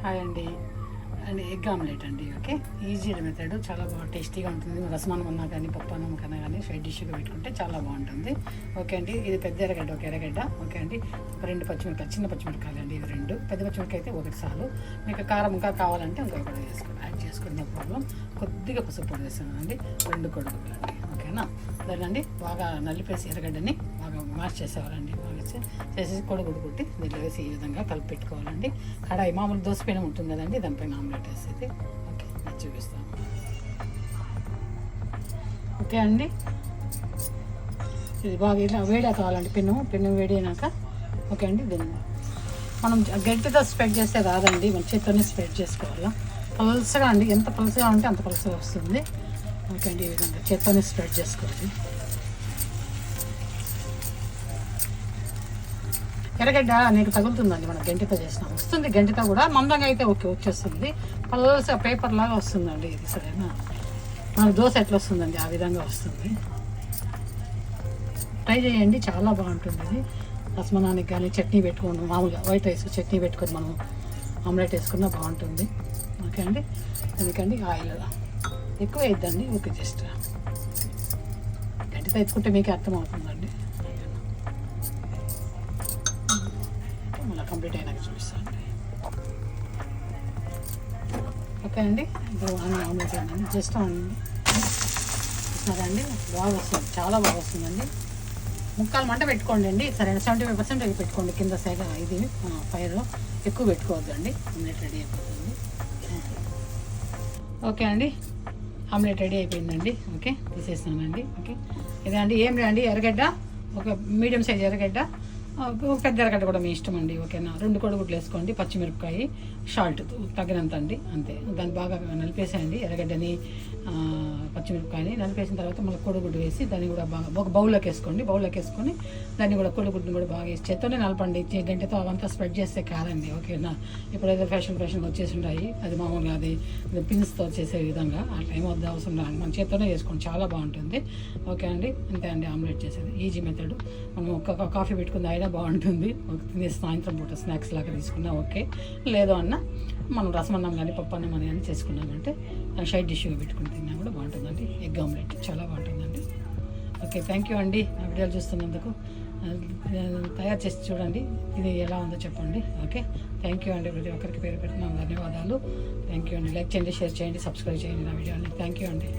Hi అండి. And egg omelette అండి. Okay, easy method, చాలా బాగా టేస్టీగా ఉంటుంది. రసమన్నం ఉన్నా కానీ పప్పన్నం కన్నా కానీ సైడ్ డిష్గా పెట్టుకుంటే చాలా బాగుంటుంది. ఓకే అండి, ఇది పెద్ద ఎర్రగడ్డ, ఒక ఎర్రగడ్డ. ఓకే అండి, ఒక 2 పచ్చిమిరకాయలు, చిన్న పచ్చిమిరకాయలు అండి. ఇది 2 పెద్ద పచ్చిమిరకాయ అయితే 1 చాలు. మీకు కారం ఇంకా కావాలంటే ఇంకొకటి యాడ్ చేసుకుని నో ప్రాబ్లం. కొద్దిగా పసుపు పొడి వేస్తాను అండి, 2 కొడుకులు అండి. ఓకేనా, దాన్ని బాగా నలిపేసి ఎర్రగడ్డని బాగా మ్యాష్ చేసేవారండి. బాగా చేసేసి కొడుగుడు కొట్టి దీంట్లో వేసి ఈ విధంగా కలిపి పెట్టుకోవాలండి. కడాయి మామూలు దోసపైన ఉంటుంది కదండి, దానిపైన ఆమ్లెట్ వేసేది. ఓకే, నేను చూపిస్తాను. ఓకే అండి, ఇది బాగా ఇలా వేడి కావాలండి. పెన్ను వేడి అయినాక ఓకే అండి, దీన్ని మనం గట్టితో స్ప్రెడ్ చేస్తే రాదండి, మన చేత్తోనే స్ప్రెడ్ చేసుకోవాలా. పలుసగా అండి, ఎంత పలుసగా ఉంటే అంత పలుసగా వస్తుంది. ఓకే అండి, ఈ విధంగా చేత్తోనే స్ప్రెడ్ చేసుకోవాలి. ఎర్రగడ్డ నీకు తగులుతుందండి, మనం గంటితో చేసినాం వస్తుంది. గంటితో కూడా మందంగా అయితే ఓకే వచ్చేస్తుంది, పలుసగా పేపర్ లాగా వస్తుందండి ఇది. సరేనా, మన దోశ ఎట్లా వస్తుందండి ఆ విధంగా వస్తుంది. ట్రై చేయండి, చాలా బాగుంటుంది ఇది. రసమనానికి కానీ చట్నీ పెట్టుకోండి, మామూలుగా వైట్ రైస్ చట్నీ పెట్టుకొని మనం ఆమ్లెట్ వేసుకున్నా బాగుంటుంది. ఓకే అండి, ఎందుకండి ఆయిల్ ఎక్కువ వేద్దండి. ఓకే, జస్ట్ గంటితో ఎత్తుకుంటే మీకు అర్థమవుతుందండి. మళ్ళీ కంప్లీట్ అయినాక చూపిస్తాను. ఓకే అండి, ఇప్పుడు ఆమ్లెట్ అయిందండి. జస్ట్ చూస్తున్నారా అండి, బాగా వస్తుంది, చాలా బాగా వస్తుందండి. ముక్కాలు మంట పెట్టుకోండి అండి. సరే, 75% అవి పెట్టుకోండి కింద సైడ్. ఇది ఫైర్ ఎక్కువ పెట్టుకోవద్దండి, ఆమ్లెట్ రెడీ అయిపోతుంది. ఓకే అండి, ఆమ్లెట్ రెడీ అయిపోయిందండి. ఓకే, తీసేస్తానండి. ఓకే, ఇదే అండి, ఏం లేదండి, ఎర్రగడ్డ ఒక మీడియం సైజ్ ఎర్రగడ్డ, పెద్ద ఎర్రగడ్డ కూడా మీ ఇష్టం అండి. ఓకేనా, 2 కొడుగుడ్లు వేసుకోండి, పచ్చిమిరపకాయ సాల్ట్ తగినంత అండి, అంతే. దాన్ని బాగా నలిపేసేయండి, ఎర్రగడ్డని పచ్చిమిరపకాయని నలిపేసిన తర్వాత మళ్ళీ కొడుగుడ్డు వేసి దాన్ని కూడా బాగా ఒక బౌల్లోకి వేసుకోండి. బౌల్లోకి వేసుకొని దాన్ని కూడా కొడుగుడ్డుని కూడా బాగా వేసి చేత్తోనే నలపండి, గంటతో అవంతా స్ప్రెడ్ చేస్తే కాదండి. ఓకేనా, ఇప్పుడు ఏదో ఫ్యాషన్ వచ్చేసి ఉన్నాయి, అది మామూలుగా అది పిన్స్తో చేసే విధంగా అట్లా ఏమొద్దు అవసరం లేదు, మన చేత్తోనే వేసుకోండి, చాలా బాగుంటుంది. ఓకే అండి, అంతే అండి ఆమ్లెట్ చేసేది ఈజీ మెథడ్. మనం ఒక కాఫీ పెట్టుకుంది అయినా బాగుంటుంది, తినేసి సాయంత్రం పూట స్నాక్స్ లాగా తీసుకున్నా ఓకే. లేదు అన్న మనం రసమన్నం కానీ పప్పన్నం అని కానీ చేసుకున్నామంటే సైడ్ డిష్గా పెట్టుకుని తిన్నా కూడా బాగుంటుందండి. ఎగ్ ఆమ్లెట్ చాలా బాగుంటుందండి. ఓకే, థ్యాంక్ యూ అండి, నా వీడియోలు చూస్తున్నందుకు. తయారు చేసి చూడండి, ఇది ఎలా ఉందో చెప్పండి. ఓకే, థ్యాంక్ యూ అండి, ప్రతి ఒక్కరికి పేరు పెట్టిన ధన్యవాదాలు. థ్యాంక్ యూ అండి, లైక్ చేయండి, షేర్ చేయండి, సబ్స్క్రైబ్ చేయండి నా వీడియోని. థ్యాంక్ యూ అండి.